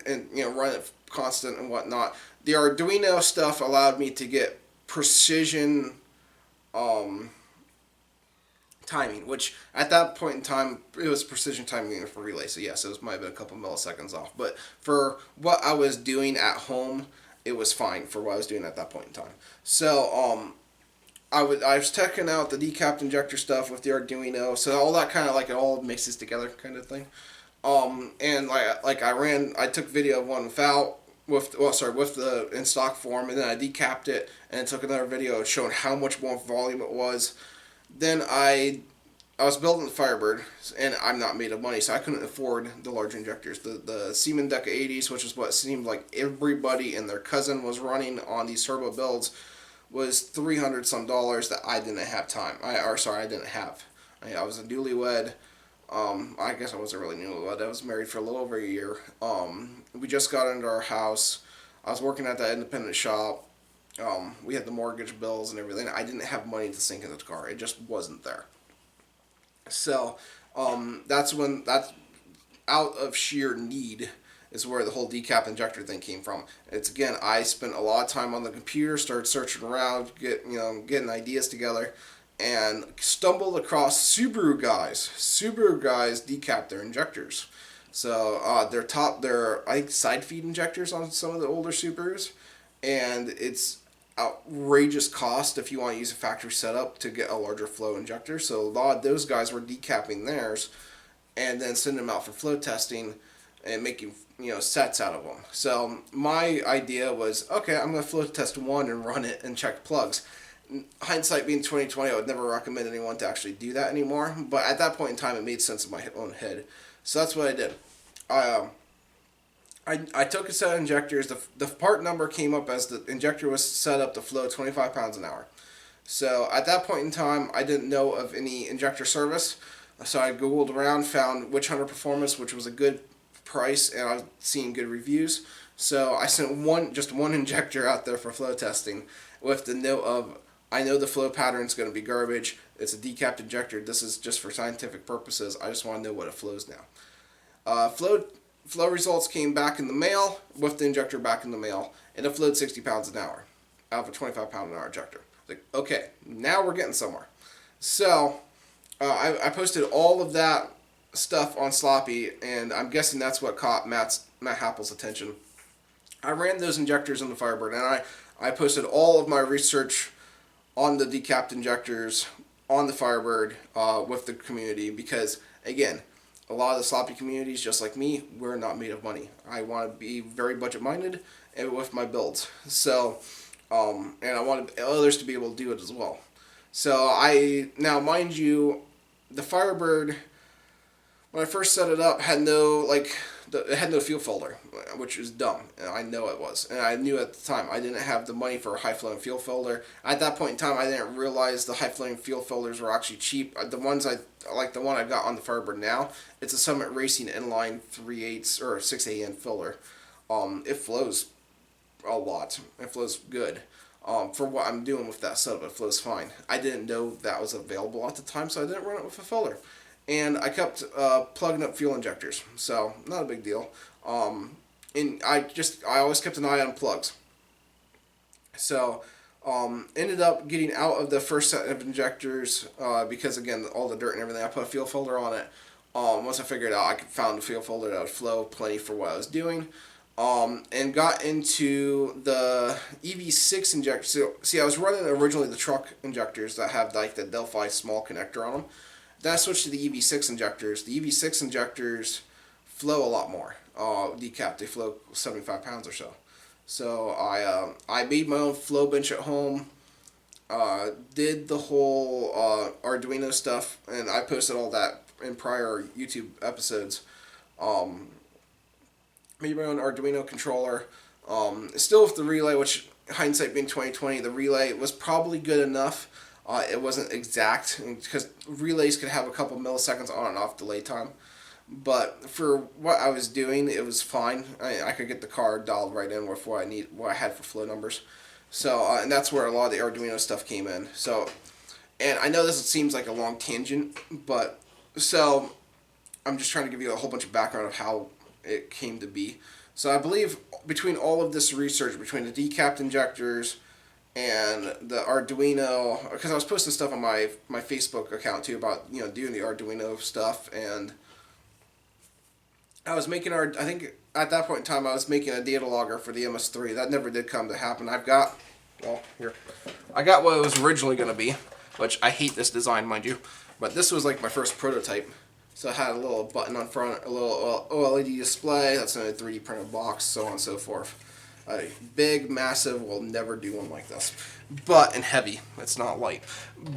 run it constant and whatnot. The Arduino stuff allowed me to get precision timing, which at that point in time it was precision timing for relay. So yes, it might have been a couple milliseconds off, but for what I was doing at home, it was fine for what I was doing at that point in time. So I was checking out the decapped injector stuff with the Arduino, so all that kind of it all mixes together kind of thing. And I took video of one without with the in stock form, and then I decapped it and took another video showing how much more volume it was. Then I was building the Firebird, and I'm not made of money, so I couldn't afford the large injectors. The Siemens Deca 80s, which is what seemed like everybody and their cousin was running on these turbo builds, was $300 some that I didn't have time. I didn't have. I was a newlywed. I guess I wasn't really newlywed. I was married for a little over a year. We just got into our house. I was working at that independent shop. We had the mortgage bills and everything. I didn't have money to sink into the car. It just wasn't there. So that's out of sheer need is where the whole decap injector thing came from. It's again, I spent a lot of time on the computer, started searching around, getting ideas together, and stumbled across Subaru guys decap their injectors. So they're I think side feed injectors on some of the older Subarus, and it's outrageous cost if you want to use a factory setup to get a larger flow injector. So a lot of those guys were decapping theirs and then sending them out for flow testing and making sets out of them. So my idea was, okay, I'm going to flow test one and run it and check plugs. Hindsight being 2020, I would never recommend anyone to actually do that anymore, but at that point in time it made sense in my own head. So that's what I did. I took a set of injectors. The part number came up as the injector was set up to flow 25 pounds an hour. So at that point in time, I didn't know of any injector service. So I Googled around, found Witch Hunter Performance, which was a good price, and I was seeing good reviews. So I sent just one injector out there for flow testing with the note of, I know the flow pattern is going to be garbage. It's a decapped injector. This is just for scientific purposes. I just want to know what it flows now. Flow results came back in the mail with the injector back in the mail, and it flowed 60 pounds an hour out of a 25 pound an hour injector. Like, okay, now we're getting somewhere. So I posted all of that stuff on Sloppy, and I'm guessing that's what caught Matt Happel's attention. I ran those injectors in the Firebird, and I posted all of my research on the decapped injectors on the Firebird with the community because, again, a lot of the sloppy communities, just like me, we're not made of money. I want to be very budget-minded and with my builds. So, and I want others to be able to do it as well. So now, mind you, the Firebird, when I first set it up, had no fuel filter, which is dumb. And I know it was. And I knew at the time I didn't have the money for a high-flowing fuel filter. At that point in time, I didn't realize the high-flowing fuel filters were actually cheap. The ones the one I got on the Firebird now, it's a Summit Racing inline 3/8 or 6AN filler. It flows a lot. It flows good. For what I'm doing with that setup, it flows fine. I didn't know that was available at the time, so I didn't run it with a filler. And I kept plugging up fuel injectors, so not a big deal. And I always kept an eye on plugs. So ended up getting out of the first set of injectors because, again, all the dirt and everything. I put a fuel filter on it. Once I figured out I found a fuel filter that would flow plenty for what I was doing. And got into the EV6 injectors. So, see, I was running originally the truck injectors that have like the Delphi small connector on them. Then I switched to the EV6 injectors. The EV6 injectors flow a lot more. Decap, they flow 75 pounds or so. So I made my own flow bench at home. Did the whole Arduino stuff, and I posted all that in prior YouTube episodes. Made my own Arduino controller. Still with the relay, which hindsight being 2020, the relay was probably good enough. It wasn't exact because relays could have a couple milliseconds on and off delay time. But for what I was doing, it was fine. I could get the car dialed right in with what I had for flow numbers. So and that's where a lot of the Arduino stuff came in. So, and I know this seems like a long tangent, but so I'm just trying to give you a whole bunch of background of how it came to be. So I believe between all of this research, between the decapped injectors and the Arduino, because I was posting stuff on my Facebook account too about doing the Arduino stuff, and I was making I think at that point in time I was making a data logger for the MS3. That never did come to happen. I got what it was originally going to be, which I hate this design, mind you, but this was like my first prototype. So it had a little button on front, a little OLED display, that's in a 3D printed box, so on and so forth. A big, massive, will never do one like this. And heavy. It's not light.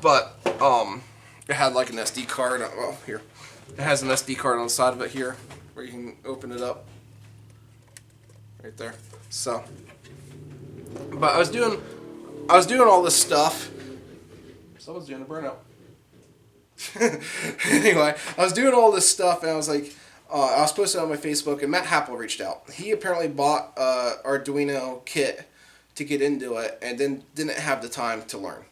But, it had like an SD card. Well, here. It has an SD card on the side of it here, where you can open it up. Right there. So, but I was doing all this stuff. Someone's doing a burnout. Anyway, I was doing all this stuff, and I was like, I was posting on my Facebook, and Matt Happel reached out. He apparently bought Arduino kit to get into it, and then didn't have the time to learn.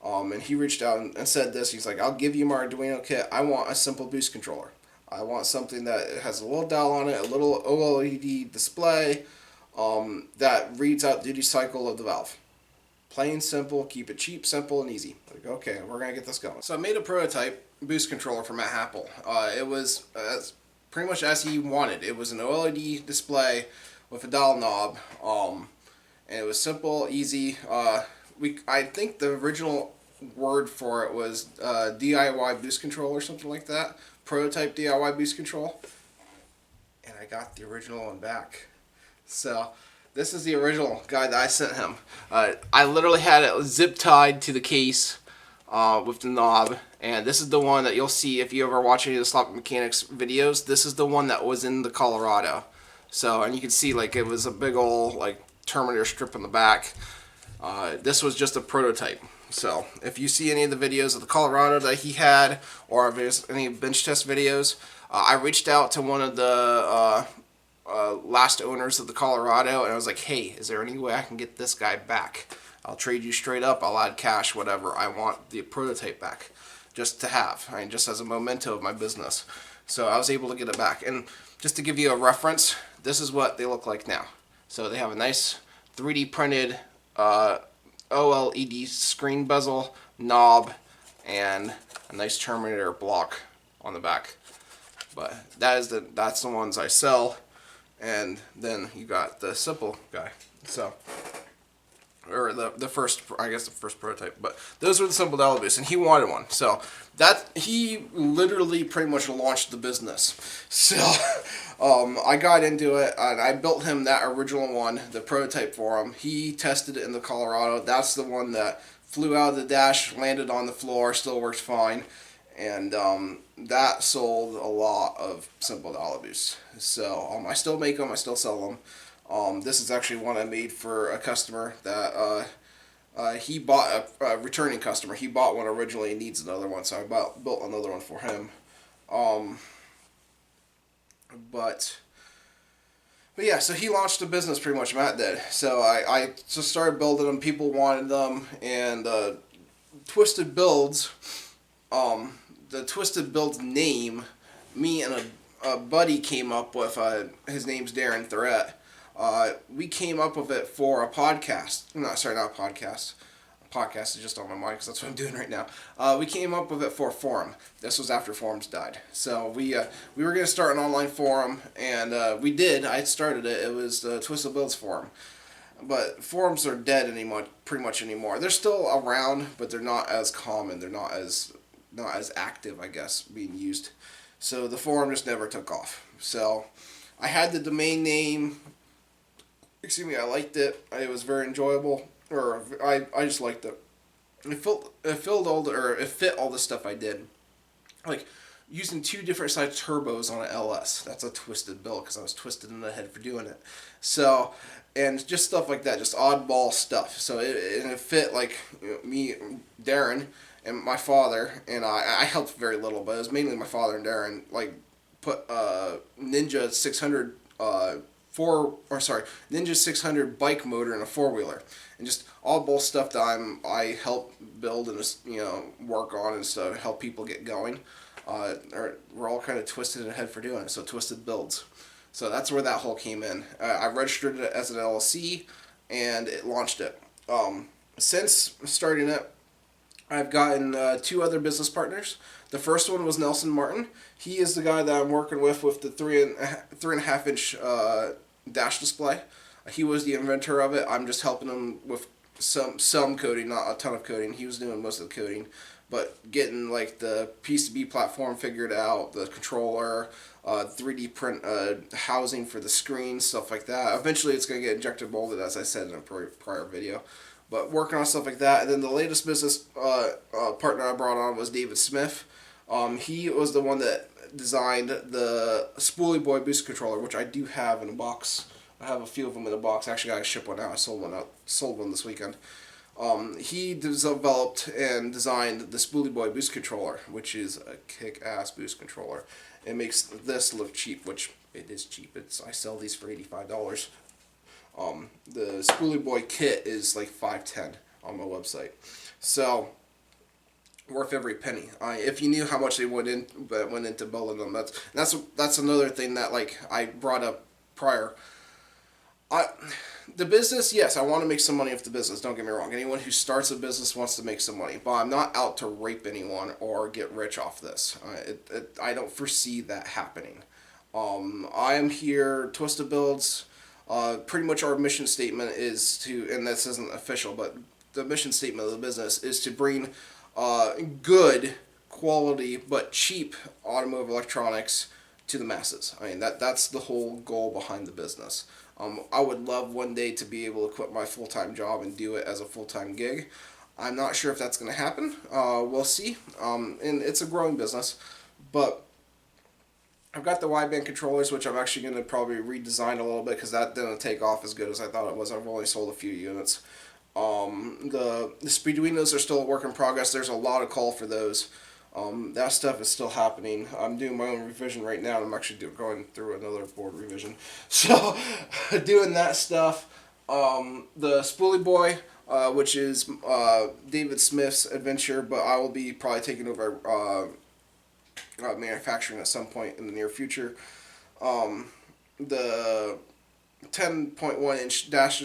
And he reached out and said this. He's like, I'll give you my Arduino kit. I want a simple boost controller. I want something that has a little dial on it, a little OLED display, that reads out duty cycle of the valve. Plain, simple, keep it cheap, simple, and easy. Like, okay, we're going to get this going. So I made a prototype boost controller for Matt Happel. It was pretty much as he wanted. It was an OLED display with a dial knob, and it was simple, easy. I think the original word for it was DIY boost control or something like that. Prototype DIY boost control. And I got the original one back. So this is the original guy that I sent him. I literally had it zip tied to the case with the knob, and this is the one that you'll see if you ever watch any of the Slot Mechanics videos. This is the one that was in the Colorado. So, and you can see like it was a big old like Terminator strip on the back. This was just a prototype. So if you see any of the videos of the Colorado that he had, or if there's any bench test videos, I reached out to one of the last owners of the Colorado, and I was like, hey, is there any way I can get this guy back? I'll trade you straight up. I'll add cash, whatever. I want the prototype back, just to have, just as a memento of my business. So I was able to get it back. And just to give you a reference, this is what they look like now. So they have a nice 3D printed OLED screen bezel, knob, and a nice Terminator block on the back. But that's the ones I sell. And then you got the simple guy. So, or the first, I guess the first prototype. But those were the simple dial boosts, and he wanted one. So that he literally pretty much launched the business. So I got into it, and I built him that original one, the prototype for him. He tested it in the Colorado. That's the one that flew out of the dash, landed on the floor, still works fine. And that sold a lot of simple dial boosts. So I still make them, I still sell them. This is actually one I made for a customer that he bought, a returning customer. He bought one originally and needs another one, so I built another one for him. But yeah, so he launched a business pretty much, Matt did. So I just started building them, people wanted them, and Twisted Builds, the Twisted Builds name, me and a buddy came up with, his name's Darren Thurett. We came up with it for a podcast. No, sorry, not a podcast. A podcast is just on my mind because that's what I'm doing right now. We came up with it for a forum. This was after forums died. So we were going to start an online forum, and we did. I started it. It was the Twisted Builds forum. But forums are dead pretty much anymore. They're still around, but they're not as common. They're not as active, I guess, being used. So the forum just never took off. So I had the domain name. Excuse me, I liked it. It was very enjoyable. Or I just liked it. It fit all the stuff I did. Like using 2 different size turbos on an LS. That's a twisted build because I was twisted in the head for doing it. So, and just stuff like that, just oddball stuff. So it fit like me, Darren, and my father, and I helped very little, but it was mainly my father and Darren, like, put Ninja 600 Ninja 600 bike motor in a 4-wheeler, and just oddball stuff that I help build and just, work on and stuff, help people get going. We're all kind of twisted in the head for doing it, so Twisted Builds. So that's where that whole came in. I registered it as an LLC, and it launched it. Since starting it, I've gotten 2 other business partners. The first one was Nelson Martin. He is the guy that I'm working with the 3.5 inch dash display. He was the inventor of it. I'm just helping him with some coding, not a ton of coding. He was doing most of the coding, but getting like the PCB platform figured out, the controller, 3D print housing for the screen, stuff like that. Eventually, it's going to get injected molded, as I said in a prior video. But working on stuff like that, and then the latest business partner I brought on was David Smith. He was the one that designed the Spoolie Boy boost controller, which I do have in a box. I have a few of them in a box. Actually, I got to ship one out. I sold one this weekend. He developed and designed the Spoolie Boy boost controller, which is a kick-ass boost controller. It makes this look cheap, which it is cheap. I sell these for $85. The Spoolie Boy kit is like $5.10 on my website, so worth every penny. If you knew how much they went into building them, that's another thing that like I brought up prior. The business, yes, I want to make some money off the business. Don't get me wrong. Anyone who starts a business wants to make some money, but I'm not out to rape anyone or get rich off this. I don't foresee that happening. I am here, Twisted Builds. Pretty much our mission statement is to, and this isn't official, but the mission statement of the business is to bring good quality but cheap automotive electronics to the masses. I mean, that's the whole goal behind the business. I would love one day to be able to quit my full-time job and do it as a full-time gig. I'm not sure if that's going to happen. We'll see. And it's a growing business, but I've got the wideband controllers, which I'm actually going to probably redesign a little bit because that didn't take off as good as I thought it was. I've only sold a few units. The Speeduinos are still a work in progress. There's a lot of call for those. That stuff is still happening. I'm doing my own revision right now, and I'm actually going through another board revision. So, doing that stuff. The Spoolie Boy, which is David Smith's adventure, but I will be probably taking over manufacturing at some point in the near future. The 10.1-inch dash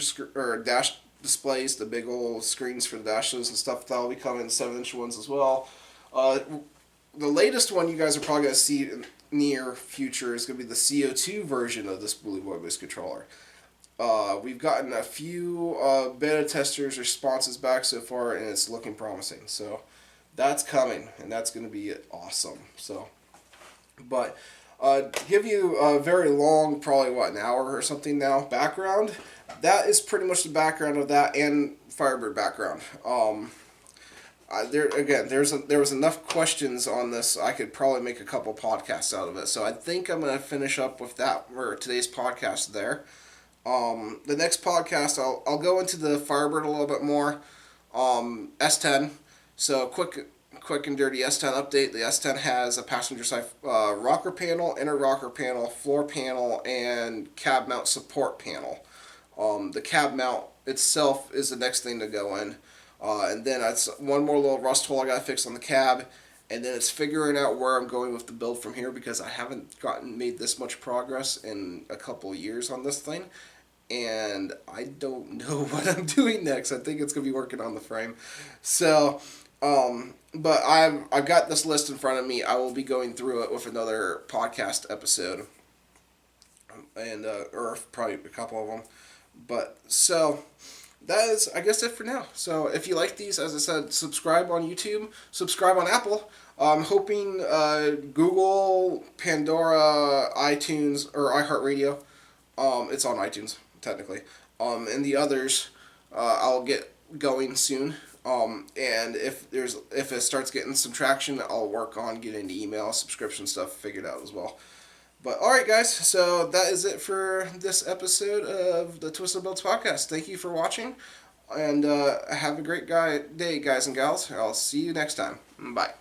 displays, the big old screens for the dashes and stuff, that'll be coming, 7-inch ones as well. The latest one you guys are probably going to see in near future is going to be the CO2 version of this Spoolie Boy boost controller. We've gotten a few beta testers' responses back so far, and it's looking promising. So that's coming, and that's going to be awesome. So, but to give you a very long, probably an hour or something now, background, that is pretty much the background of that and Firebird background. There was enough questions on this. I could probably make a couple podcasts out of it. So I think I'm going to finish up with that for today's podcast there. The next podcast, I'll go into the Firebird a little bit more. S10. So quick and dirty S10 update. The S10 has a passenger side rocker panel, inner rocker panel, floor panel, and cab mount support panel. The cab mount itself is the next thing to go in. And then it's one more little rust hole I got to fix on the cab. And then it's figuring out where I'm going with the build from here, because I haven't made this much progress in a couple of years on this thing. And I don't know what I'm doing next. I think it's going to be working on the frame. So, but I've got this list in front of me. I will be going through it with another podcast episode. And, or probably a couple of them. But, so that is, I guess, it for now. So if you like these, as I said, subscribe on YouTube, subscribe on Apple. I'm hoping Google, Pandora, iTunes, or iHeartRadio. It's on iTunes, technically. And the others, I'll get going soon. And if it starts getting some traction, I'll work on getting the email subscription stuff figured out as well. But alright guys, so that is it for this episode of the Twisted Builds podcast. Thank you for watching, and have a great day, guys and gals. I'll see you next time. Bye.